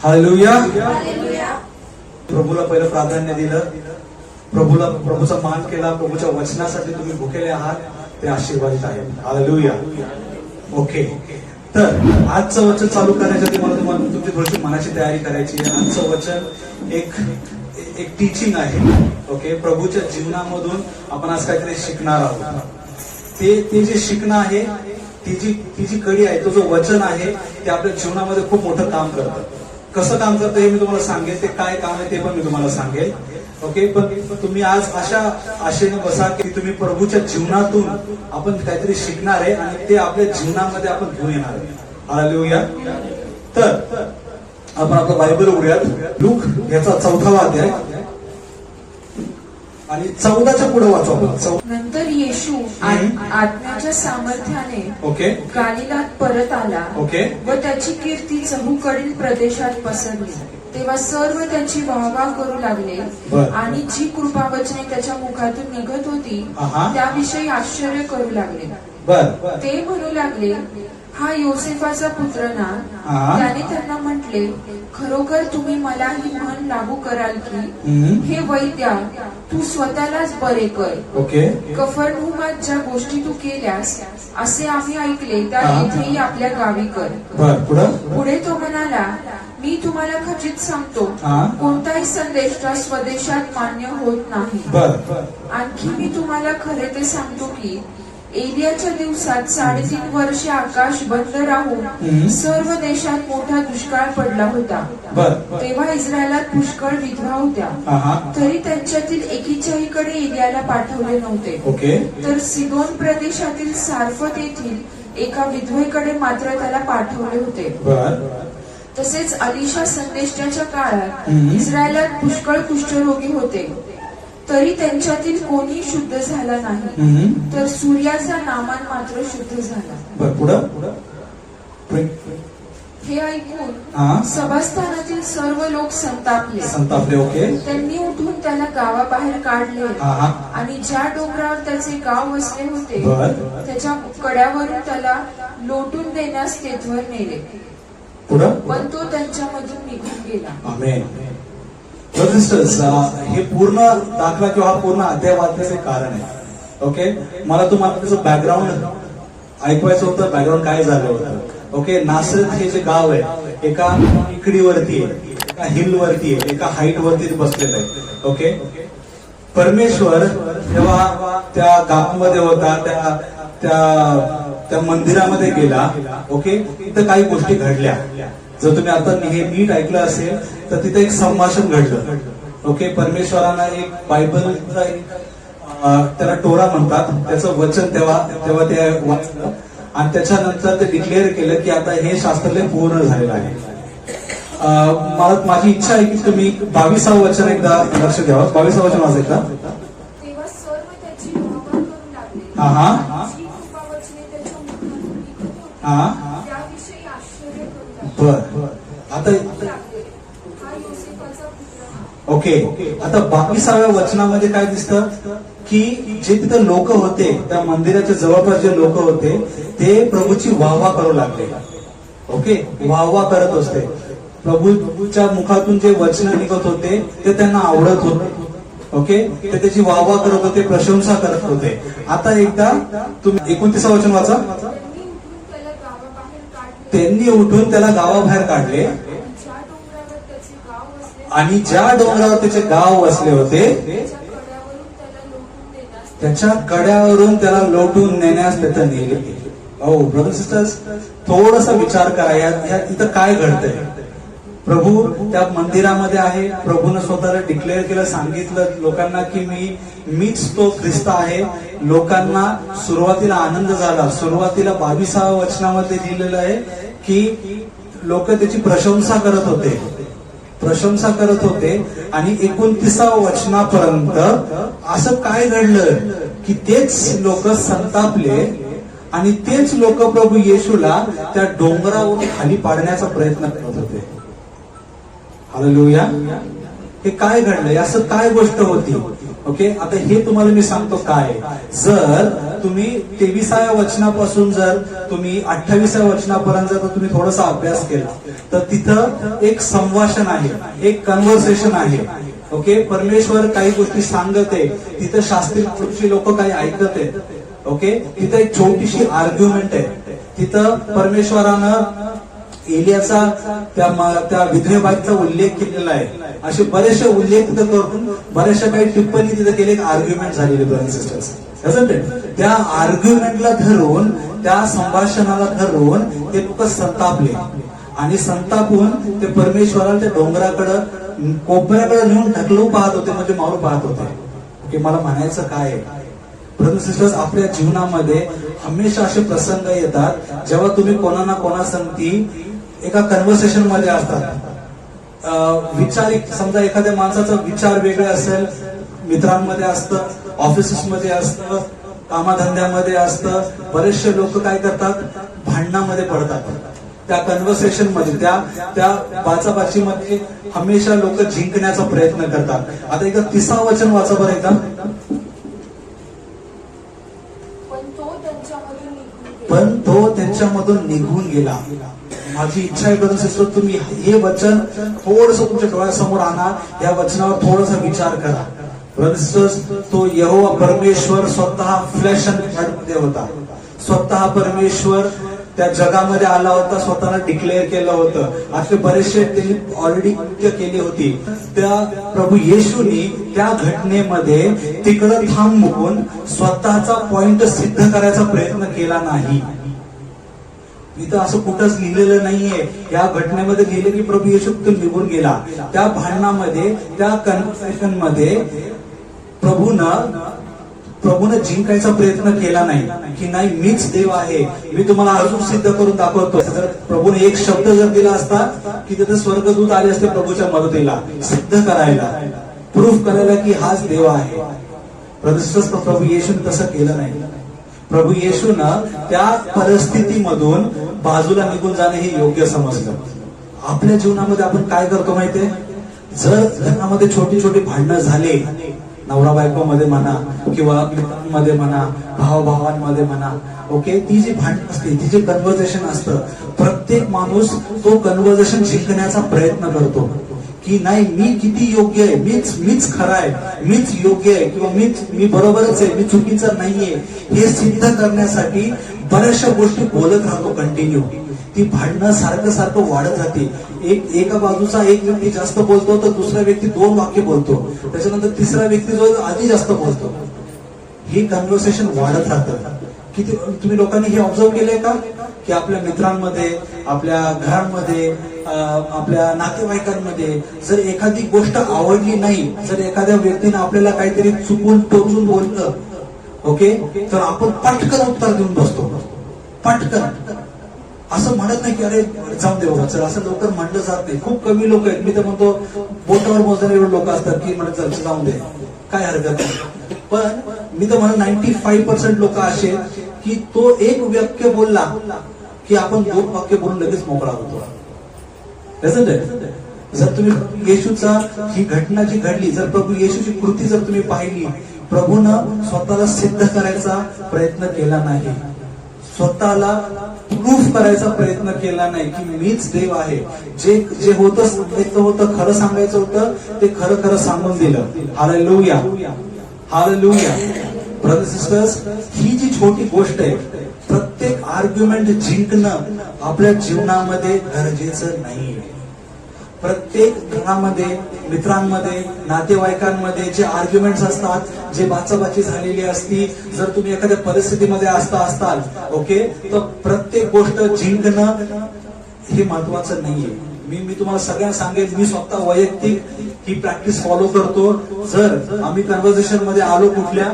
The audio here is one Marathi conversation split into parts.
हालेलुया. प्रभूला पहिलं प्राधान्य दिलं, प्रभूचा मान केला, प्रभूच्या वचनासाठी तुम्ही भुकेले आहात, ते आशीर्वादित आहे. हालेलुया. ओके, तर आजचं वचन चालू करण्यासाठी मला तुम्हाला तुमची थोडीशी मनाची तयारी करायची आहे. आजचं वचन एक टीचिंग आहे. ओके, प्रभूच्या जीवनामधून आपण आज काहीतरी शिकणार आहोत. ते जे शिकणं आहे, ती जी कडी आहे, तो जो वचन आहे, ते आपल्या जीवनामध्ये खूप मोठं काम करतं. कसं काम करतं हे मी तुम्हाला सांगेन, ते काय काम आहे ते पण मी तुम्हाला सांगेन. ओके, पण तुम्ही आज अशा आशेने बसा की तुम्ही प्रभूच्या जीवनातून आपण काहीतरी शिकणार आहे आणि ते आपल्या जीवनामध्ये आपण घेऊन येणार आहे. हालेलुया. तर आपण आपलं बायबल उघडूयात. लूक याचा 4वा अध्याय आणि 14च्या पुढे वाचू. नंतर येशू आत्म्याच्या सामर्थ्याने ओके गालिलात परत आला. ओके व त्याची कीर्ती चहूकडील प्रदेशात पसरली. तेव्हा सर्व त्याची वाहवाह करू लागले आणि जी कृपावचने त्याच्या मुखातून निघत होती त्याविषयी आश्चर्य करू लागले. ते म्हणू लागले, हा योसेफाचा पुत्र ना. त्याने त्यांना म्हटले, खरोखर तुम्ही मला ही म्हण लागू कराल की, हे वैद्या, तू स्वतःलाच बरे कर. ओके, कफरनहूमात ज्या गोष्टी तू केल्यास असे आम्ही ऐकले त्या इथेही आपल्या गावी कर. पुढे तो म्हणाला, मी तुम्हाला खचित सांगतो, कोणताही संदेष्टा स्वदेशात मान्य होत नाही. आणखी मी तुम्हाला खरे ते सांगतो की एलियाच्या दिवसात 3.5 वर्षे आकाश बंद राहून सर्व देशात मोठा दुष्काळ पडला होता. तेव्हा इस्रायलात पुष्कळ विधवा होत्या, तरी त्यांच्यातील एकीच्याहीकडे एलियाला पाठवले नव्हते. तर सिदोन प्रदेशातील सारफत येथील एका विधवेकडे मात्र त्याला पाठवले होते. तसेच अलिशा संदेष्टाच्या काळात इस्रायलात पुष्कळ कुष्ठरोगी होते, तरी त्यांच्यातील कोणी शुद्ध झाला नाही. तर सूर्याचा नामान मात्र शुद्ध झाला. हे ऐकून सभास्थानातील सर्व लोक संतापले. ओके, त्यांनी उठून त्याला गावाबाहेर काढले आणि ज्या डोंगरावर त्याचे गाव वसले होते त्याच्या कड्यावरून त्याला लोटून देण्यास तेथवर नेले. पण तो त्यांच्यामधून निघून गेला. आमेन. हे पूर्ण दाखला किंवा हा पूर्ण अध्याय वाचण्याचे कारण आहे. ओके, मला तुम्हाला त्याचं बॅकग्राऊंड ऐकवायचं होतं. बॅकग्राऊंड काय झालं होतं. ओके, नासरत हे जे गाव आहे एका इकडीवरती आहे, एका हिल वरती आहे, एका हाईट वरती बसलेलं आहे. ओके, परमेश्वर जेव्हा त्या गावामध्ये होता, त्या मंदिरामध्ये गेला. ओके, तिथं काही गोष्टी घडल्या. जर तुम्ही आता हे नीट ऐकलं असेल तर तिथे एक संभाषण घडलं. ओके, परमेश्वरानं एक बायबलचा त्याला टोरा म्हणतात, त्याचं वचन तेव्हा ते वाचलं आणि त्याच्यानंतर ते डिक्लेअर केलं की आता हे शास्त्रले पूर्ण झालेलं आहे. माझी इच्छा आहे की तुम्ही 22वं वचन एकदा लक्ष द्यावं. 22वं वचन वाचा एकदा. तेव्हा सर्व त्याची वाहवाह करू लागले. जी कृपावचने त्याच्या मुखातून निघत होती त्याविषयी आश्चर्य करू लागले. आता हा योसेफाचा पुत्र. ओके, आता 22व्या वचनामध्ये काय दिसतं की जे तिथं लोक होते, त्या मंदिराच्या जवळपास जे लोक होते ते प्रभूची वाहवाह करू लागले. ओके, वाहवाह करत असते. प्रभूच्या मुखातून जे वचन निघत होते ते त्यांना आवडत होते. ओके, ते त्याची वाहवाह करत होते, प्रशंसा करत होते. आता एकदा तुम्ही 29वं वचन वाचा. त्यांनी उठून त्याला गावाबाहेर काढले आणि ज्या डोंगरावर त्याचे गाव वसले होते त्याच्या कड्यावरून त्याला लोटून नेण्यास तिथं नेले. ब्रदर सिस्टर्स, थोडासा विचार करा इथं काय घडतंय. प्रभू त्या मंदिरामध्ये आहे. प्रभूनं स्वतःला डिक्लेअर केलं, सांगितलं लोकांना की मीच तो ख्रिस्त आहे. लोकांना सुरुवातीला आनंद झाला. सुरुवातीला 22व्या वचनामध्ये लिहिलेलं आहे की लोक त्याची प्रशंसा करत होते आणि 29व्या वचनापर्यंत असं काय घडलं की तेच लोक संतापले आणि तेच लोक प्रभू येशूला त्या डोंगरावरून खाली पाडण्याचा प्रयत्न करत होते. हालेलुया. हे काय घडलंय, असं काय गोष्ट होती ओके, आता हे तुम्हाला मी सांगतो काय, जर तुम्ही 23व्या वचनापासून जर तुम्ही 28व्या वचनापर्यंत जर तुम्ही थोडासा अभ्यास केला तर तिथं एक संभाषण आहे, एक कन्व्हर्सेशन आहे. ओके, परमेश्वर काही गोष्टी सांगत आहे, तिथं शास्त्री लोक काही ऐकत आहेत. ओके, तिथं एक छोटीशी आर्ग्युमेंट आहे. तिथं परमेश्वरानं एलियाचा त्या विधवेबाईचा उल्लेख केलेला आहे. असे बरेचसे उल्लेख तिथं करून बऱ्याचशा काही टिप्पणी तिथे केली, एक आर्ग्युमेंट झालेली ब्रदर्स सिस्टर्स. त्या आर्ग्युमेंटला धरून, त्या संभाषणाला धरून ते लोक संतापले आणि संतापून ते परमेश्वराला त्या डोंगराकडं कोपऱ्याकडे नेऊन ढकलू पाहत होते, म्हणजे मारू पाहत होते. ओके, मला म्हणायचं काय आहे ब्रदर्स सिस्टर्स, आपल्या जीवनामध्ये हमेशा असे प्रसंग येतात जेव्हा तुम्ही कोणा ना कोणासंगती एका कन्व्हर्सेशन मध्ये असतात. विचार, समजा एखाद्या माणसाचा विचार वेगळे असेल, मित्रांमध्ये असतं, ऑफिसेसमध्ये असतं, कामाधंद्यामध्ये असतं. बरेचसे लोक काय करतात, भांडणामध्ये पडतात. त्या कन्व्हर्सेशन मध्ये, त्या बाचाबाचीमध्ये हमेशा लोक जिंकण्याचा प्रयत्न करतात. आता एकदा 30 वचन वाचा बरं एकदा. पण तो त्यांच्यामधून निघून गेला. माझी इच्छा आहे ब्रदर सिस्टर, तुम्ही हे वचन थोडस तुमच्या डोळ्यासमोर आणा, या वचनावर थोडासा विचार करा. ब्रदर सिस्टर्स, तो यहोवा परमेश्वर स्वतः फ्लॅश अँड ब्लड मध्ये होता. स्वतः परमेश्वर त्या जगामध्ये आला होता, स्वतःला डिक्लेअर केलं होतं. असे बरेचसे त्यांनी ऑलरेडी कृत्य केली होती. त्या प्रभू येशूनी त्या घटनेमध्ये तिकडं थांबून स्वतःचा पॉइंट सिद्ध करायचा प्रयत्न केला नाही. इथं असं कुठंच लिहिलेलं नाहीये. या घटनेमध्ये लिहिले की प्रभू येशू तिथून निघून गेला. त्या भांडणामध्ये, त्या कन्व्हर्सेशन मध्ये प्रभूनं जिंकायचा प्रयत्न केला नाही की नाही मीच देव आहे, मी तुम्हाला अजून सिद्ध करून दाखवतो. जर प्रभूने एक शब्द जर दिला असता की तिथे स्वर्गदूत आले असते प्रभूच्या मदतीला, सिद्ध करायला, प्रूफ करायला की हाच देव आहे. प्रभू येशूने तसं केलं नाही. प्रभू येशूनं त्या परिस्थितीमधून बाजूला निघून जाणे हे योग्य समजलं. आपल्या जीवनामध्ये आपण काय करतो माहितीये, जर घरामध्ये छोटी छोटी भांडणं झाले, नवरा बायको मध्ये म्हणा किंवा मित्रांमध्ये म्हणा, भाव भावांमध्ये म्हणा, ओके, ती जी भांडण असते, ती जे कन्व्हर्सेशन असतं, प्रत्येक माणूस तो कन्व्हर्सेशन जिंकण्याचा प्रयत्न करतो की नाही मी किती योग्य आहे, मीच खरा आहे, मीच योग्य आहे, किंवा मी बरोबरच आहे, मी चुकीचा नाहीये, हे सिद्ध करण्यासाठी बऱ्याचशा गोष्टी बोलत राहतो कंटिन्यू. ती भांडणं सारखं वाढत जाते. एका बाजूचा एक व्यक्ती जास्त बोलतो तर दुसरा व्यक्ती 2 वाक्य बोलतो, त्याच्यानंतर तिसरा व्यक्ती जो आधी जास्त बोलतो. हे कन्व्हर्सेशन वाढत राहतं. किती तुम्ही लोकांनी हे ऑब्झर्व केलंय का की आपल्या मित्रांमध्ये, आपल्या घरांमध्ये, आपल्या नातेवाईकांमध्ये जर एखादी गोष्ट आवडली नाही, जर एखाद्या व्यक्तीने आपल्याला काहीतरी चुकून टोचून बोललं, ओके, तर आपण पटकन उत्तर देऊन बसतो. पटकन असं म्हणत नाही की अरे जाऊन दे बाबा, चल, असं लवकर म्हणलं जात नाही. खूप कमी लोक आहेत, मी तर म्हणतो बोटावर मोजणारे एवढे लोक असतात की म्हणत चल जाऊन दे, काय हरकत नाही. पण मी तर म्हणत 95% लोक असे की तो एक वाक्य बोलला की आपण 2 वाक्य बोलून लगेच मोकळा होतो. जर तुम्ही येशूचा ही घटना जी घडली, जर प्रभू येशूची कृती जर तुम्ही पाहिली, प्रभूनं स्वतःला सिद्ध करायचा प्रयत्न केला नाही, स्वतःला प्रूफ करायचा प्रयत्न केला नाही की मीच देव आहे. जे होतं खरं सांगायचं होतं ते खरं सांगून दिलं. Hallelujah, hallelujah. ब्रदर्स सिस्टर्स, ही जी छोटी गोष्ट आहे, प्रत्येक आर्ग्युमेंट जिंकणं आपल्या जीवनामध्ये गरजेचं नाहीये. प्रत्येक घरामध्ये, मित्रांमध्ये, नातेवाईकांमध्ये जे आर्ग्युमेंट्स असतात, जे बाचाबाची झालेली असती, जर तुम्ही एखाद्या परिस्थितीमध्ये असताल, ओके, तर प्रत्येक गोष्ट जिंकणं हे महत्वाचं नाहीये. मी तुम्हाला सगळ्यांना सांगेन, मी स्वतः वैयक्तिक ही प्रॅक्टिस फॉलो करतो. जर आम्ही कन्व्हर्सेशन मध्ये आलो कुठल्या,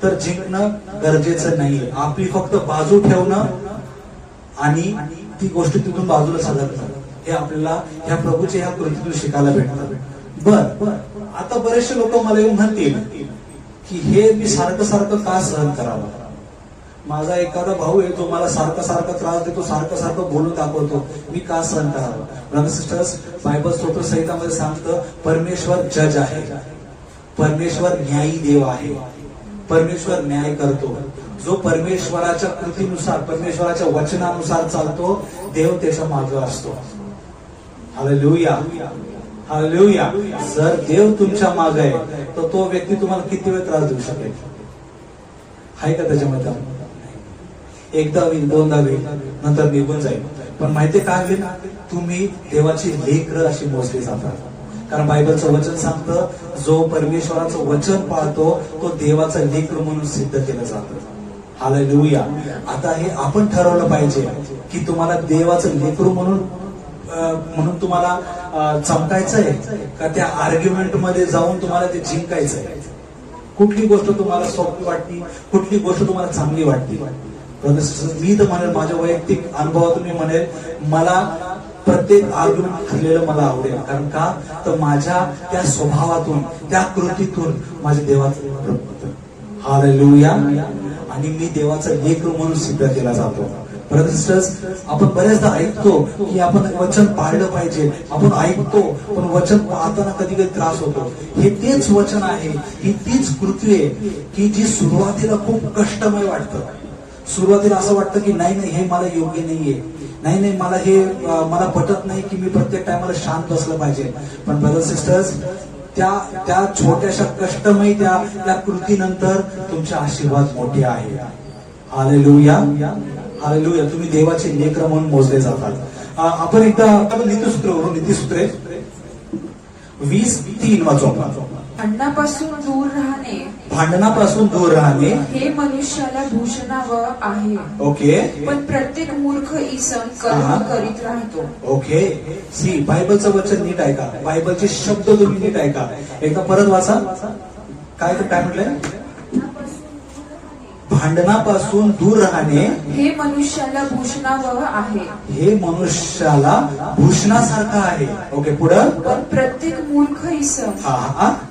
तर जिंकणं गरजेचं नाहीये. आपली फक्त बाजू ठेवणं आणि ती गोष्ट तिथून बाजूला सरकणं, हे आपल्याला ह्या प्रभूच्या ह्या कृतीतून शिकायला भेटतं. बर, आता बरेचसे लोक मला येऊन म्हणतील की हे मी सारखं का सहन करावं. माझा एखादा भाऊ आहे जो मला सारखं त्रास देतो, सारखं बोलून दाखवतो, मी का सहन करावं. ब्रदर्स सिस्टर्स, बायबल स्तोत्र संहितामध्ये सांगतं परमेश्वर जज आहे. परमेश्वर न्यायी देव आहे. परमेश्वर न्याय करतो. जो परमेश्वराच्या कृतीनुसार, परमेश्वराच्या वचनानुसार चालतो, देव त्याच्या मागे असतो. Hallelujah, hallelujah. जर देव तुमच्या मागे आहे तर तो व्यक्ती तुम्हाला किती वेळ त्रास देऊ शकेल? आहे का त्याच्यामध्ये? एकदा होईल, दोनदा होईल, नंतर निघून जाईल. पण माहितीये काय होईल? तुम्ही देवाची लेकरं अशी मोजली जातात. कारण बायबलचं वचन सांगतं, जो परमेश्वराचं वचन पाळतो तो देवाचं लेकर म्हणून सिद्ध केलं जातं. हालेलुया. आता हे आपण ठरवलं पाहिजे की तुम्हाला देवाचं लेकरू म्हणून तुम्हाला चमकायचंय का त्या आर्ग्युमेंट मध्ये जाऊन तुम्हाला ते जिंकायचंय? कुठली गोष्ट तुम्हाला सोपी वाटली, कुठली गोष्ट तुम्हाला चांगली वाटली? मी तर म्हणेल, माझ्या वैयक्तिक अनुभवातून मी म्हणेल, मला प्रत्येक आर्ग्युमेंट ठरलेलं मला आवडेल. कारण का? तर माझ्या त्या स्वभावातून, त्या कृतीतून माझ्या देवाचं हालेलुया. आणि मी देवाचं लेकरू म्हणून सिद्ध केला जातो. ब्रदर्स सिस्टर्स, आपण बरेचदा ऐकतो की आपण वचन पाळलं पाहिजे, आपण ऐकतो, पण वचन पाळताना कधी कधी त्रास होतो. हे तेच वचन आहे, ही तीच कृती आहे की जी सुरुवातीला खूप कष्टमय वाटतं. सुरुवातीला असं वाटतं की नाही, हे मला योग्य नाहीये, नाही, मला पटत नाही की मी प्रत्येक टायमाला शांत बसलं पाहिजे. पण ब्रदर्स सिस्टर्स, त्या छोट्याशा कष्टमय त्या कृतीनंतर तुमचे आशीर्वाद मोठे आहे. Hallelujah, hallelujah. तुम्ही देवाचे लेकरं म्हणून मोजले जातात. आपण एकदा नीतिसूत्रे 20:3 वाचू. भांडणापासून दूर राहणे, भांडणापासून दूर राहणे हे मनुष्याला भूषणावं आहे. ओके. पण प्रत्येक मूर्ख इसम कलह करीत राहतो. ओके. सी, बायबलचं वचन नीट ऐका, बायबलचे शब्द तुम्ही नीट ऐका. एकदा परत वाचा. काय म्हटलंय? भांडणापासून दूर राहणे हे मनुष्याला भूषणावं आहे. हे मनुष्याला भूषणासारखं आहे. ओके, पुढं. पण प्रत्येक मूर्ख इसम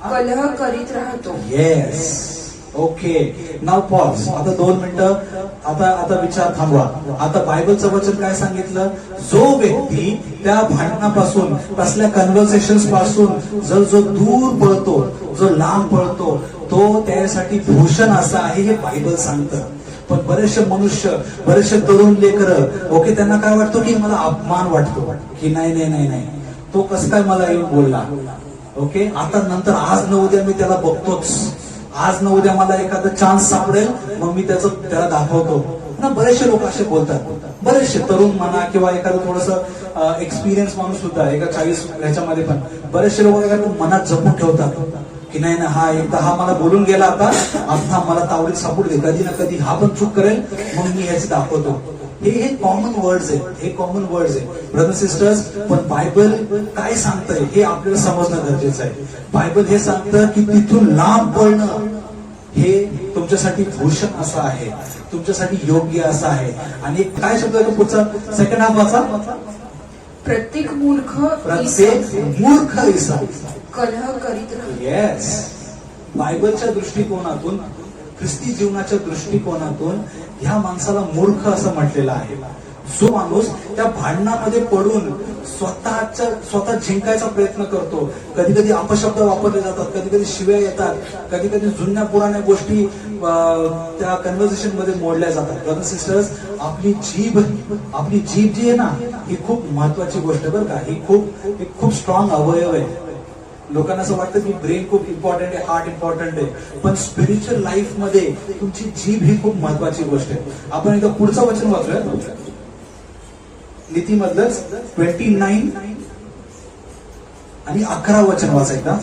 कलह करीत राहतो. येस. ओके. नाव पॉज. आता 2 मिनिटं आता विचार थांबवा. आता बायबलचं वचन काय सांगितलं? जो व्यक्ती त्या भांडणापासून, कसल्या कन्व्हर्सेशन पासून जो दूर पळतो, जो लांब पळतो, तो त्यासाठी भूषण असं आहे, हे बायबल सांगतं. पण बरेचसे मनुष्य, बरेचसे तरुण लेकरं, ओके, त्यांना काय वाटतं की मला अपमान वाटतो की नाही, तो कसं काय मला येऊन बोलला. ओके. आता नंतर आज न उद्या मी त्याला बघतोच, आज न उद्या मला एखादा चान्स सापडेल, मग मी त्याला दाखवतो ना. बरेचसे लोक असे बोलतात. बरेचसे तरुण म्हणा किंवा एखादं थोडस एक्सपिरियन्स माणूस सुद्धा, एका 40 ह्याच्यामध्ये पण बरेचसे लोक मनात जपून ठेवतात की नाही, हा मला बोलून गेला, आता मला तावडीत सापडू दे, कधी ना कधी हा पण चूक करेल, मग मी ह्याची दाखवतो. हे कॉमन वर्ड्स आहे, ब्रदर्स सिस्टर्स. पण बायबल काय सांगतंय हे आपल्याला समजणं गरजेचं आहे. बायबल हे सांगतं की तिथून लांब पळणं हे तुमच्यासाठी भूषण असं आहे, तुमच्यासाठी योग्य असं आहे. आणि काय शब्द आहे तो पुढचा? सेकंड हाफ वाचा. प्रत्येक मूर्ख इसम कलह करीत राहतो. येस. बायबलच्या दृष्टिकोनातून, ख्रिस्ती जीवनाच्या दृष्टिकोनातून ह्या माणसाला मूर्ख असं म्हटलेलं आहे. जो माणूस त्या भांडणामध्ये पडून स्वतः जिंकायचा प्रयत्न करतो. कधी कधी अपशब्द वापरले जातात, कधी कधी शिव्या येतात, कधी कधी जुन्या पुराण्या गोष्टी त्या कन्व्हर्सेशन मध्ये मोडल्या जातात. ब्रदर्स सिस्टर्स, आपली जीभ जी आहे ना, ही खूप महत्वाची गोष्ट आहे बरं का. ही खूप स्ट्रॉंग अवयव आहे. लोकांना असं वाटतं की ब्रेन खूप इम्पॉर्टंट आहे, हार्ट इम्पॉर्टंट आहे, पण स्पिरिच्युअल लाईफ मध्ये तुमची जीभ ही खूप महत्वाची गोष्ट आहे. आपण एकदा पुढचं वचन वाचूया. नीतीमधलं 29 आणि 11 वचन वाचायचं.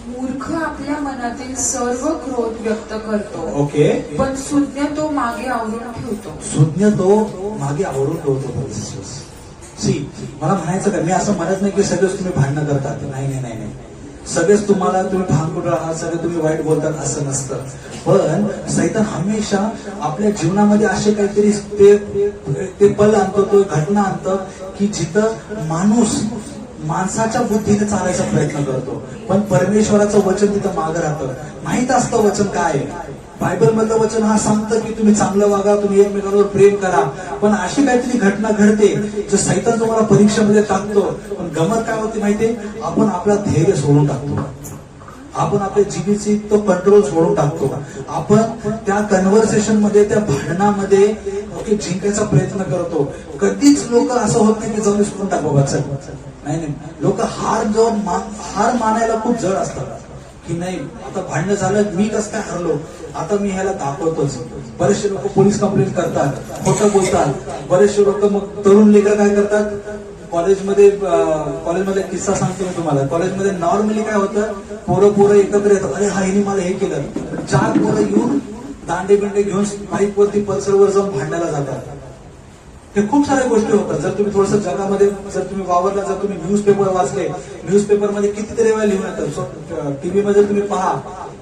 मूर्ख आपल्या मनातील सर्व क्रोध व्यक्त करतो. ओके. पण सुज्ञ तो मागे आवरून ठेवतो. मला म्हणायचं का, मी असं म्हणत नाही की सगळेच तुम्ही भांडणं करतात, नाही, सगळेच तुम्ही भांडकुट आहात, सगळे तुम्ही वाईट बोलतात, असं नसतं. पण सैतान हमेशा आपल्या जीवनामध्ये असे काहीतरी ते पल आणतो, तो घटना आणतो की जिथं माणसाच्या बुद्धीने चालायचा प्रयत्न करतो, पण परमेश्वराचं वचन तिथं मागं राहतं. माहित असतं वचन काय आहे. बायबल मधलं वचन हा सांगतं की तुम्ही चांगलं वागा, तुम्ही एकमेकांवर प्रेम करा, पण अशी काहीतरी घटना घडते जो सैतान तुम्हाला परीक्षेमध्ये टाकतो. पण गमत काय होती माहितीये, आपण आपला धैर्य सोडून टाकतो, आपण आपल्या जीभीची तो कंट्रोल सोडून टाकतो, आपण त्या कन्व्हर्सेशन मध्ये, त्या भांडणामध्ये ओके जिंकायचा प्रयत्न करतो. कधीच लोक असं होत नाही की जाऊन सोडून टाक बाबा चल, नाही, लोक हार मानायला खूप जड असतात की नाही आता भांडण झालं, मी कसं काय हरलो, आता मी ह्याला दाखवतोच. बरेचसे लोक पोलीस कंप्लेंट करतात, खोटं बोलतात. बरेचसे लोक मग तरुण लेकर काय करतात, कॉलेजमध्ये किस्सा सांगतो मी तुम्हाला. कॉलेजमध्ये नॉर्मली काय होतं, पोरं एकत्र येतात, अरे हा हिने मला हे केलं, 4 पोरं येऊन दांडे बिंडे घेऊन बाईक वरती पल्सरवर जाऊन भांडायला जातात. हे खूप साऱ्या गोष्टी होतात. जर तुम्ही थोडस जगामध्ये जर तुम्ही वावरला, जर तुम्ही न्यूजपेपर वाचले, न्यूजपेपरमध्ये कितीतरी वेळा लिहून येतात, टीव्ही मध्ये तुम्ही पहा,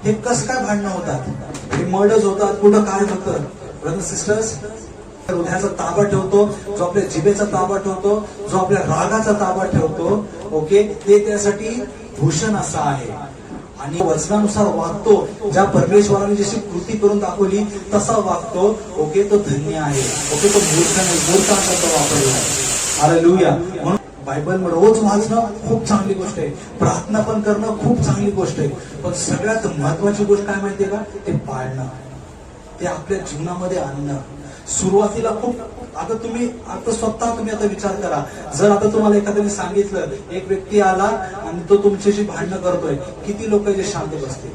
हे कसं काय भांडणं होतात, हे मर्डर्स होतात, कुठं काय होतं. ब्रदर्स सिस्टर्स, हृदयाचा ताबा ठेवतो, जो आपल्या जिभेचा ताबा ठेवतो, जो आपल्या रागाचा ताबा ठेवतो, ओके, ते त्यासाठी भूषण असं आहे. आणि वचनानुसार वागतो, ज्या परमेश्वराने जशी कृती करून दाखवली तसा वागतो, ओके, तो धन्य आहे. ओके, तो मूर्ख नाही, मूर्खाचा वापरला आहे. हालेलुया. म्हणून बायबल रोज वाचणं खूप चांगली गोष्ट आहे, प्रार्थना पण करणं खूप चांगली गोष्ट आहे, पण सगळ्यात महत्वाची गोष्ट काय माहितीये का, ते पाळणं, ते आपल्या जीवनामध्ये आणणं. सुरुवातीला खूप, आता स्वतः तुम्ही आता विचार करा, जर आता तुम्हाला एखाद्याने सांगितलं, एक व्यक्ती आला आणि तो तुमच्याशी भांडणं करतोय, किती लोक जे शांत बसतील.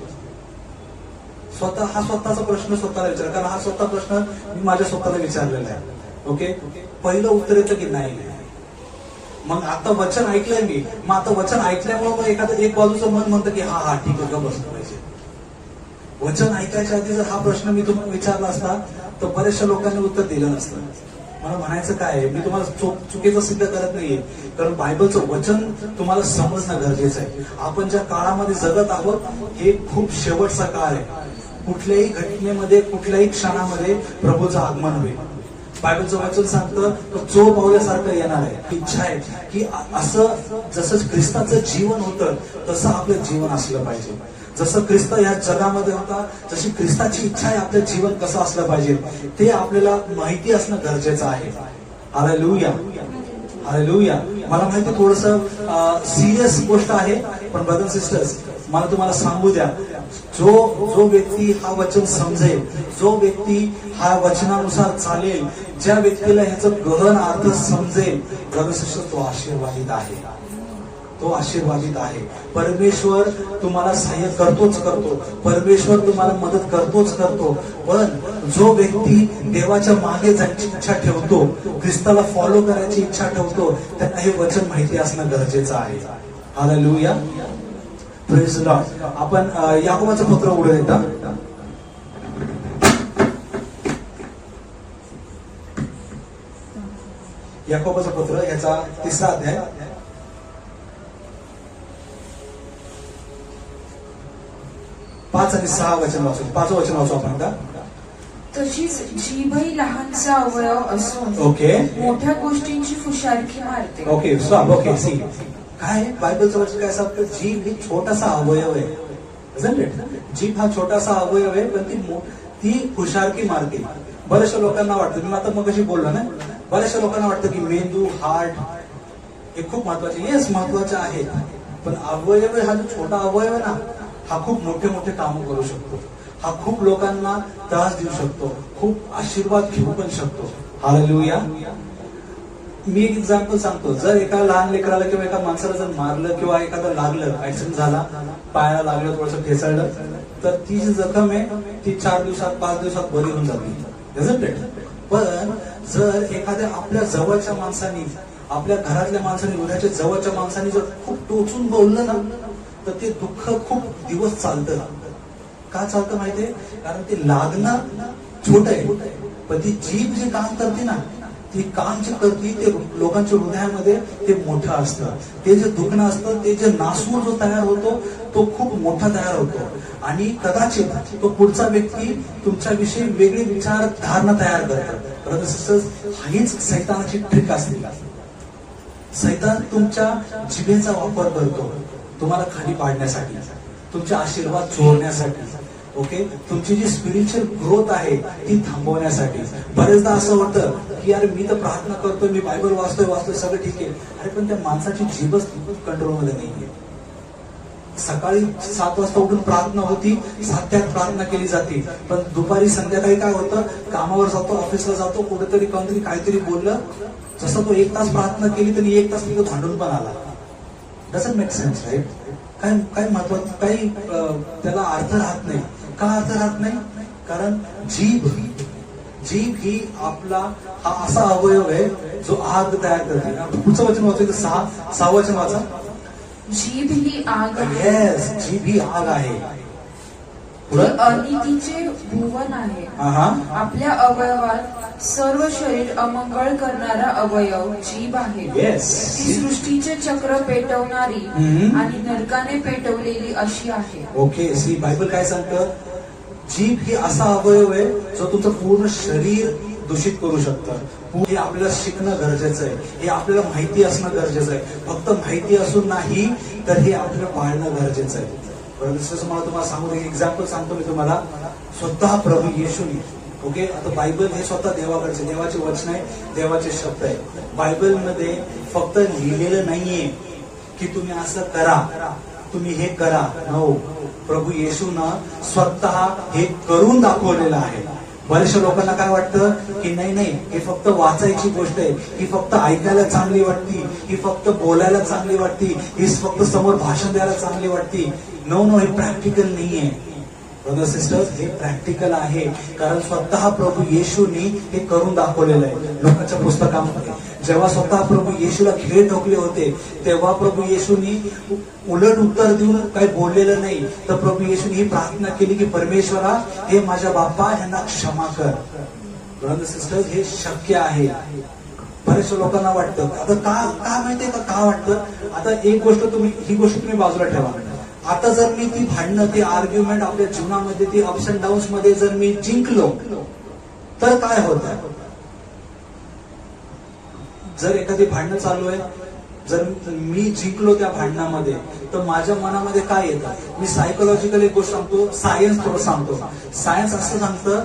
स्वतःचा प्रश्न स्वतःला विचार, कारण हा स्वतः प्रश्न मी माझ्या स्वतःला विचारलेला आहे. ओके, पहिलं उत्तर येतं की नाही. मग आता वचन ऐकलंय मी, मग आता वचन ऐकल्यामुळे मग एखादं एक बाजूचं मन म्हणतं की हा ठीक आहे, बसलं पाहिजे. वचन ऐकायच्या आधी जर हा प्रश्न मी तुम्हाला विचारला असता तर बऱ्याचशा लोकांनी उत्तर दिलं नसतं. मला म्हणायचं काय आहे, मी तुम्हाला चुकीचं सिद्ध करत नाहीये, कारण बायबलचं वचन तुम्हाला समजणं गरजेचं आहे. आपण ज्या काळामध्ये जगत आहोत हे खूप शेवटचा काळ आहे. कुठल्याही घटनेमध्ये, कुठल्याही क्षणामध्ये प्रभूचं आगमन होईल. बायबलचं वचन सांगतं तो जो पावल्यासारखं येणार आहे. इच्छा आहे की असं जसं ख्रिस्ताचं जीवन होतं तसं आपलं जीवन असलं पाहिजे. जसं ख्रिस्त या जगामध्ये होता, जशी ख्रिस्ताची इच्छा आहे आपलं जीवन कसं असलं पाहिजे ते आपल्याला माहिती असणं गरजेचं आहे. Hallelujah, hallelujah. मला माहिती थोडंसं सिरियस गोष्ट आहे, पण ब्रदर्स सिस्टर्स मला तुम्हाला सांगू द्या, जो व्यक्ती हा वचन समजेल, जो व्यक्ती हा वचनानुसार चालेल, ज्या व्यक्तीला ह्याचं गहन अर्थ समजेल, ब्रदर्स सिस्टर्स, तो आशीर्वादित आहे, तो आशीर्वादित आहे. परमेश्वर तुम्हाला सहाय्य करतोच करतो, परमेश्वर तुम्हाला मदत करतोच करतो. पण जो व्यक्ती देवाच्या मागे जायची इच्छा ठेवतो, ख्रिस्ताला फॉलो करायची इच्छा ठेवतो, त्यांना हे वचन माहिती असणं गरजेचं आहे. Hallelujah, praise Lord. आपण याकोबाचं पत्र उघडून येता, याकोबाचं पत्र याचा 3रा अध्याय 5 आणि 6 वचन वाचू. 5 वचन वाचू आपण आता. तशीच जीभही लहानसा अवयव असून ओके, मोठ्या गोष्टींची फुशारकी मारते. Okay, stop. ओके, सी काय बायबलचं वचन काय सांगतं, जीभ ही छोटासा अवयव आहे. जीभ हा छोटासा अवयव आहे, पण ती फुशारकी मारते. बऱ्याचशा लोकांना वाटतं, मी आता मग कशी बोललो ना, बऱ्याचशा लोकांना वाटतं की मेंदू, हार्ट हे खूप महत्वाचे, येस महत्वाचे आहेत, पण अवयव हा जो छोटा अवयव आहे ना, हा खूप मोठे मोठे काम करू शकतो, हा खूप लोकांना त्रास देऊ शकतो, खूप आशीर्वाद घेऊ पण शकतो. हालेलुया. मी एक एक्झाम्पल सांगतो, जर एका लहान लेकराला किंवा एका माणसाला जर मारलं किंवा एखादं लागलं, ऍक्सिडेंट झाला, पायाला लागलं, थोडंसं ठेचळलं, तर ती जी जखम आहे ती 4 दिवसात 5 दिवसात बरी होऊन जाते. पण जर एखाद्या आपल्या जवळच्या माणसाने, आपल्या घरातल्या माणसाने, हृदयाच्या जवळच्या माणसाने जर खूप टोचून बोललं ना, तर ते दुःख खूप दिवस चालतं. का चालतं माहितीये, कारण ते लागणं छोट आहे, पण ती जीभ जे काम करते ना, ती काम जे करते ते लोकांच्या हृदयामध्ये ते मोठं असतं. ते जे दुखणं असतं, ते जे नासूर जो तयार होतो तो खूप मोठा तयार होतो, आणि कदाचित तो पुढचा व्यक्ती तुमच्याविषयी वेगळी विचारधारणा तयार करतो. ब्रदर्स सिस्टर्स, हीच सैतानाची ट्रिक असते. सैतान तुमच्या जिभेचा वापर करतो तुम्हाला खाली पाडण्यासाठी, तुमचे आशीर्वाद चोरण्यासाठी. ओके, तुमची जी स्पिरिच्युअल ग्रोथ आहे ती थांबवण्यासाठी. बरेचदा असं होतं की यार मी तर प्रार्थना करतोय, मी बायबल वाचतोय सगळं ठीक आहे, अरे पण त्या माणसाची जीभच कंट्रोलमध्ये नाहीये. सकाळी 7 वाजता उठून प्रार्थना होती, 7 ते 8 प्रार्थना केली जाते, पण दुपारी संध्याकाळी काय होतं, कामावर जातो, ऑफिसला जातो, कुठेतरी कोणतरी काहीतरी बोललं, जसं तो 1 तास प्रार्थना केली तरी 1 तास तिथं भांडून पण आला. Doesn't make sense, right? काय काय महत्वाचं, काही त्याला अर्थ राहत नाही. का अर्थ राहत नाही? कारण जीभ ही आपला हा असा अवयव आहे जो आग तयार करते. पुढचं वचन वाचायचं, 6 वचन वाचा. जीभ ही आग आहे. येस, जीभ ही आग आहे. ती अनितीचे भुवन आहे. आपल्या अवयवात सर्व शरीर अमंगळ करणारा अवयव जीभ आहे. येस, ती सृष्टीचे चक्र पेटवणारी आणि नरकाने पेटवलेली अशी आहे. ओके, सी बायबल काय सांगतं? जीभ ही असा अवयव आहे जो तुमचं पूर्ण शरीर दूषित करू शकतं. हे आपल्याला शिकणं गरजेचं आहे, हे आपल्याला माहिती असणं गरजेचं आहे. फक्त माहिती असून नाही तर हे आपल्याला पाळणं गरजेचं आहे. मला तुम्हाला सांगू, एक एक्झाम्पल सांगतो मी तुम्हाला. स्वतः प्रभू येशूनी, ओके, आता बायबल हे स्वतः देवाकडचे, देवाचे वचन आहे, देवाचे शब्द आहे. बायबलमध्ये फक्त लिहिलेलं नाहीये की तुम्ही असं करा, तुम्ही हे करा. नो, प्रभू येशूनं स्वतः हे करून दाखवलेलं आहे. बऱ्याचशा लोकांना काय वाटतं की नाही, हे फक्त वाचायची गोष्ट आहे, ही फक्त ऐकायला चांगली वाटती, ही फक्त बोलायला चांगली वाटती, ही फक्त समोर भाषण द्यायला चांगली वाटती. नो, हे प्रॅक्टिकल नाहीये. ब्रदर सिस्टर्स, हे प्रॅक्टिकल आहे, कारण स्वतः प्रभू येशूनी हे करून दाखवलेलं आहे. लोकांच्या पुस्तकामध्ये जेव्हा स्वतः प्रभू येशूला खेळ ठोकले होते तेव्हा प्रभू येशूनी उलट उत्तर देऊन काही बोललेलं नाही, तर प्रभू येशूनी ही प्रार्थना केली की परमेश्वरा, हे माझ्या बाप्पा यांना क्षमा कर. ब्रदर सिस्टर्स, हे शक्य आहे. बऱ्याचशा लोकांना वाटतं, आता का माहितीये का वाटतं? आता ही गोष्ट तुम्ही बाजूला ठेवा. आता जर मी ती भांडणं, ती आर्ग्युमेंट आपल्या जीवनामध्ये, ती अप्स अँड डाऊन्स मध्ये जर मी जिंकलो तर काय होतं? जर एखादी भांडणं चालू आहे, जर मी जिंकलो त्या भांडणामध्ये, तर माझ्या मनामध्ये काय येतं? मी सायकोलॉजिकल एक गोष्ट सांगतो, सायन्स थोडं सांगतो. सायन्स असं सांगतं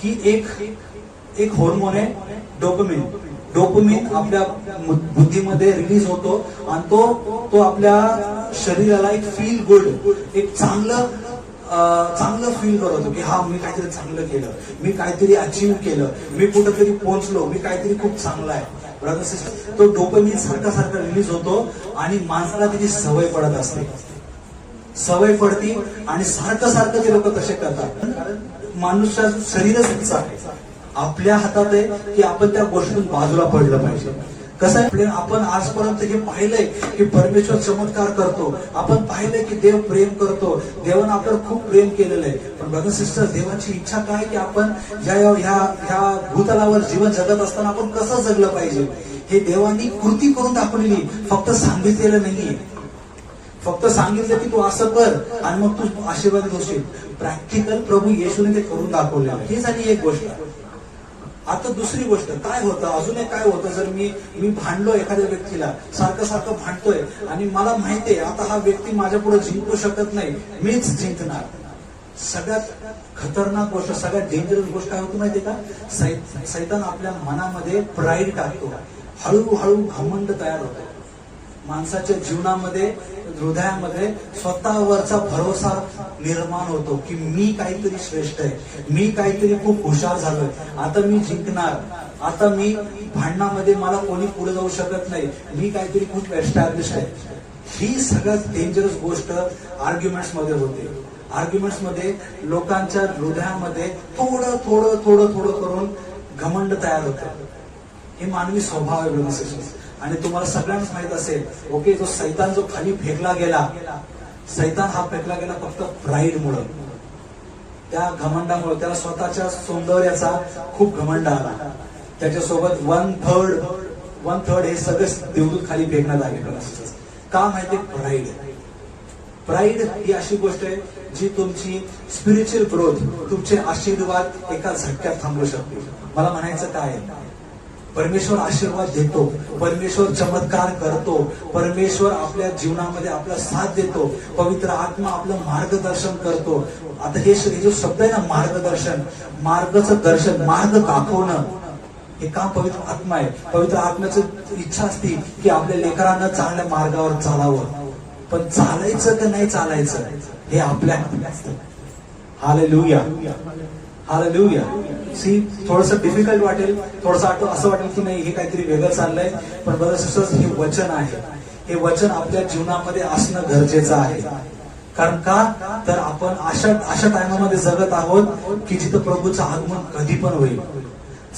की एक हार्मोन आहे डोपामिन आपल्या बुद्धीमध्ये रिलीज होतो आणि तो आपल्या शरीराला एक फील गुड, एक चांगलं फील करतो की हा, मी काहीतरी चांगलं केलं, मी काहीतरी अचीव्ह केलं, मी कुठेतरी पोहोचलो, मी काहीतरी खूप चांगला आहे. ब्रदर सिस्टर, तो डोपामिन सारखा रिलीज होतो आणि माणसाला त्याची सवय पडत असते. सवय पडती आणि सारखं ते लोक तसे करतात. माणूसच्या शरीरच हिस्सा आहे, आपल्या हातात आहे की आपण त्या गोष्टीतून बाजूला पडलं पाहिजे. कसं आहे, आपण आजपर्यंत हे पाहिलंय की परमेश्वर चमत्कार करतो, आपण पाहिलंय की देव प्रेम करतो, देवानं आपल्याला खूप प्रेम केलेलं आहे. पण ब्रदर सिस्टर, देवाची इच्छा काय की आपण ह्या भूतलावर जीवन जगत असताना आपण कसं जगलं पाहिजे हे देवानी कृती करून दाखवलेली, फक्त सांगितलेलं नाहीये. फक्त सांगितलं की तू असं कर आणि मग तू आशीर्वादित होशील. प्रॅक्टिकल प्रभू येशूने ते करून दाखवलेलं. ही झाली एक गोष्ट. आता दुसरी गोष्ट काय होतं, अजून एक काय होतं, जर मी भांडलो एखाद्या व्यक्तीला, सारखं भांडतोय आणि मला माहितीये आता हा व्यक्ती माझ्या पुढे जिंकू शकत नाही, मीच जिंकणार. सगळ्यात खतरनाक गोष्ट, सगळ्यात डेंजरस गोष्ट काय होती माहितीये का? सैतान आपल्या मनामध्ये प्राईड टाकतो, हळूहळू घमंड तयार होतो. माणसाच्या जीवनामध्ये, हृदयामध्ये स्वतःवरचा भरोसा निर्माण होतो की मी काहीतरी श्रेष्ठ आहे, मी काहीतरी खूप हुशार झालोय, आता मी जिंकणार, आता मी भांडणामध्ये मला कोणी पुढे जाऊ शकत नाही, मी काहीतरी खूप एस्टॅब्लिश आहे. ही सगळ्यात डेंजरस गोष्ट आर्ग्युमेंट्स मध्ये होते. आर्ग्युमेंट्स मध्ये लोकांच्या हृदयामध्ये थोडं करून घमंड तयार होतं. हे मानवी स्वभाव आहे. आणि तुम्हाला सगळ्यांनाच माहित असेल, ओके, जो सैतान खाली फेकला गेला, सैतान हा फेकला गेला फक्त प्राईडमुळे, त्या घमंडामुळे. त्याला स्वतःच्या सौंदर्याचा खूप घमंड आला. त्याच्यासोबत वन थर्ड हे सगळं देवदूत खाली फेकण्यात आले. का माहितीये? प्राईड ही अशी गोष्ट आहे जी तुमची स्पिरिच्युअल ग्रोथ, तुमचे आशीर्वाद एका झटक्यात थांबवू शकते. मला म्हणायचं काय आहे, परमेश्वर आशीर्वाद देतो, परमेश्वर चमत्कार करतो, परमेश्वर आपल्या जीवनामध्ये आपला साथ देतो, पवित्र आत्मा आपलं मार्गदर्शन करतो. आता हे जो शब्द आहे ना मार्गदर्शन, मार्गाचं दर्शन, मार्ग दाखवणं, हे काम पवित्र आत्मा आहे. पवित्र आत्म्याची इच्छा असते की आपल्या लेकरांना चांगल्या मार्गावर चालावं, पण चालायचं का नाही चालायचं हे आपल्या हातात असतं. Hallelujah, hallelujah. सी थोडस डिफिकल्ट वाटेल, थोडंसं असं वाटेल की नाही हे काहीतरी वेगळं चाललंय, पण ब्रदर्स सिस्टर्स हे वचन आहे. हे वचन आपल्या जीवनामध्ये असणं गरजेचं आहे. कारण का तर आपण अशा टायमामध्ये जगत आहोत की जिथं प्रभूचं आगमन कधी पण होईल.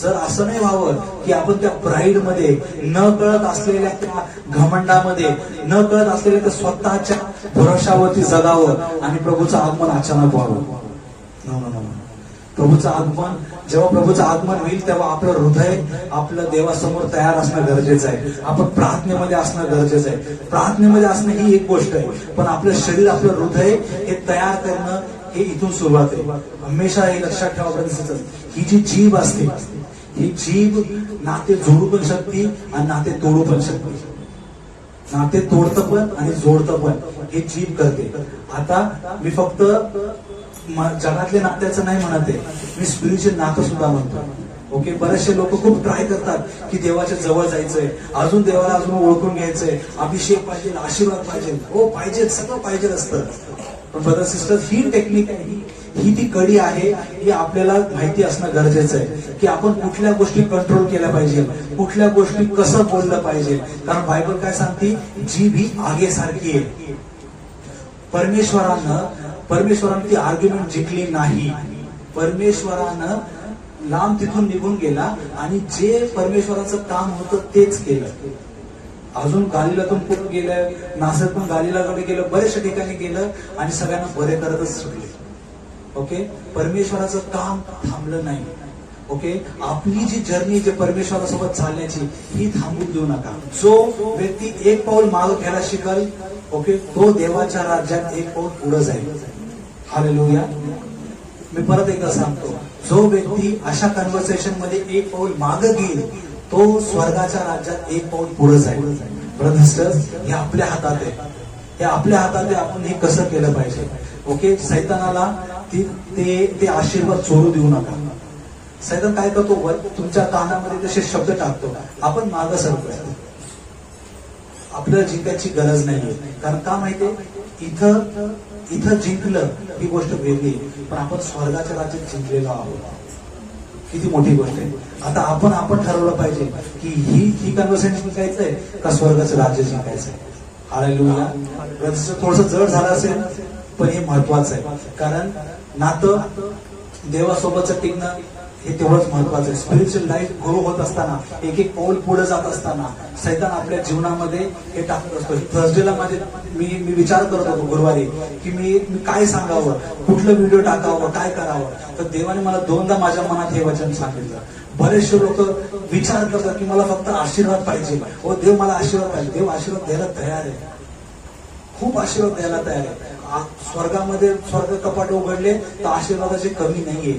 जर असं नाही व्हावं की आपण त्या प्राईड मध्ये, न कळत असलेल्या त्या घमंडामध्ये, न कळत असलेल्या त्या स्वतःच्या भरोशावरती जगावं आणि प्रभूचं आगमन अचानक व्हावं. प्रभूचं आगमन, जेव्हा प्रभूचं आगमन होईल तेव्हा आपलं हृदय आपलं देवासमोर तयार असणं गरजेचं आहे. आपण प्रार्थनेमध्ये असणं गरजेचं आहे. प्रार्थनेमध्ये असणं ही एक गोष्ट आहे, पण आपलं शरीर, आपलं हृदय हे तयार करणं हे इथून सुरुवात आहे. हमेशा हे लक्षात ठेवा, ही जी जीभ असते, ही जीभ नाते जोडू पण शकते आणि नाते तोडू पण शकते. नाते तोडतं पण आणि जोडतं पण हे जीभ करते. आता मी फक्त जगातले नात्याचं नाही म्हणते, मी स्पिरिच्युअल नातं सुद्धा म्हणतो. ओके, बरेचसे लोक खूप ट्राय करतात की देवाच्या जवळ जायचंय, अजून देवाला अजून ओळखून घ्यायचंय, अभिषेक पाहिजे, आशीर्वाद पाहिजे, हो पाहिजे, सगळं पाहिजे असतं. पण ब्रदर सिस्टर्स, ही टेक्निक आहे, ही ती कडी आहे, ही आपल्याला माहिती असणं गरजेचं आहे की आपण कुठल्या गोष्टी कंट्रोल केल्या पाहिजे, कुठल्या गोष्टी कसं बोललं पाहिजे. कारण बायबल काय सांगते, जीभ ही आगेसारखी आहे. परमेश्वरानं ती आर्ग्युमेंट जिंकली नाही. परमेश्वरानं लांब तिथून निघून गेला आणि जे परमेश्वराचं काम होतं तेच केलं. अजून गालिलातून पुढे गेलं, नासर पण गालिलाकडे गेलं, बरेचशा ठिकाणी गेलं आणि सगळ्यांना बरे करतच सुटले. ओके, परमेश्वराचं काम थांबलं नाही. ओके, आपली जी जर्नी जे परमेश्वरासोबत चालण्याची ही थांबून देऊ नका. जो व्यक्ती एक पाऊल मागे घ्यायला शिकल, ओके, तो देवाच्या राज्यात एक पाऊल पुढे जाईल. हालेलुया. मी परत एकदा सांगतो, जो व्यक्ती अशा कन्व्हर्सेशन मध्ये एक पाऊल मागे घेईल तो स्वर्गाच्या राज्यात एक पाऊल पुढे जाईल. ब्रदर्स सिस्टर्स, हे आपल्या हातात आहे, हे आपल्या हातात आहे. आपण हे कसं केलं पाहिजे. ओके, सैतानाला ते आशीर्वाद चोरू देऊ नका. सैतान काय करतो, तुमच्या कानामध्ये तसे शब्द टाकतो, आपण मागं सरतोय. आपल्याला जिंकायची गरज नाहीये. कारण का माहितीये, इथं जिंकलं ही गोष्ट वेगळी, पण आपण स्वर्गाच्या राज्यात जिंकलेलो आहोत. किती मोठी गोष्ट आहे. आता आपण ठरवलं पाहिजे की ही कन्व्हर्सेशन जिंकायचंय का स्वर्गाचं राज्य जिंकायचंय. हालेलुया. थोडंसं जड झालं असेल, पण हे महत्वाचं आहे. कारण नातं देवासोबतचं टिकणं हे तेवढंच महत्वाचं आहे. स्पिरिच्युअल लाईफ ग्रो होत असताना, एक एक पाऊल पुढे जात असताना सैतान आपल्या जीवनामध्ये हे टाकत असतो. थर्सडेला मी विचार करत होतो गुरुवारी की मी काय सांगावं, कुठलं व्हिडिओ टाकावं, काय करावं. तर देवाने मला 2दा माझ्या मनात हे वचन सांगितलं. बरेचसे लोक विचार करतात की मला फक्त आशीर्वाद पाहिजे, हो देव मला आशीर्वाद पाहिजे. देव आशीर्वाद द्यायला तयार आहे, खूप आशीर्वाद द्यायला तयार आहे. स्वर्गामध्ये स्वर्ग कपाट उघडले तर आशीर्वादाची कमी नाहीये.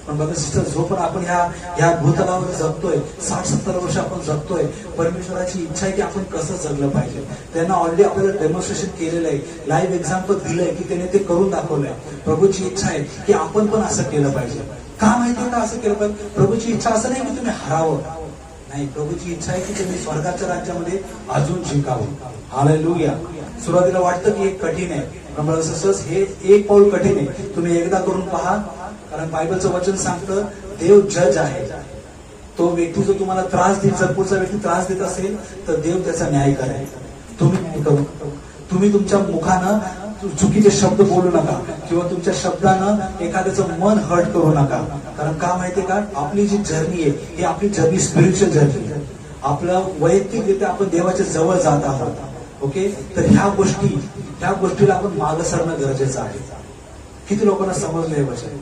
पण बघा सिस्टर, जो पण आपण ह्या भूतलावर जगतोय, 60-70 वर्ष आपण जगतोय, परमेश्वराची इच्छा आहे की आपण कसं जगलं पाहिजे. त्यांना ऑलरेडी आपल्याला डेमॉन्स्ट्रेशन केलेलं आहे, लाईव्ह एक्झाम्पल दिलंय की त्याने ते करून दाखवलंय. प्रभूची इच्छा आहे की आपण पण असं केलं पाहिजे. का माहितीये का असं केलं पाहिजे? प्रभूची इच्छा असं नाही की तुम्ही हरावं, नाही, प्रभूची इच्छा आहे की तुम्ही स्वर्गाच्या राज्यामध्ये अजून जिंकावं. हालेलुया. सुरुवातीला वाटतं की हे कठीण आहे, पण हे एक पाऊल कठीण आहे. तुम्ही एकदा करून पहा. कारण बायबलचं वचन सांगतं, देव जज आहे. तो व्यक्ती जो तुम्हाला त्रास देईल, जर पुढचा व्यक्ती त्रास देत असेल तर देव त्याचा न्याय करेल. तुम्ही तुमच्या मुखानं चुकीचे शब्द बोलू नका किंवा तुमच्या शब्दानं एखाद्याचं मन हर्ट करू नका. कारण का माहितीये का, आपली जी जर्नी आहे ही आपली जर्नी स्पिरिच्युअल जर्नी आहे. आपलं वैयक्तिकरित्या आपण देवाच्या जवळ जात आहोत. ओके, तर ह्या गोष्टीला आपण मागं सरणं गरजेचं आहे. किती लोकांना समजलंय वचन?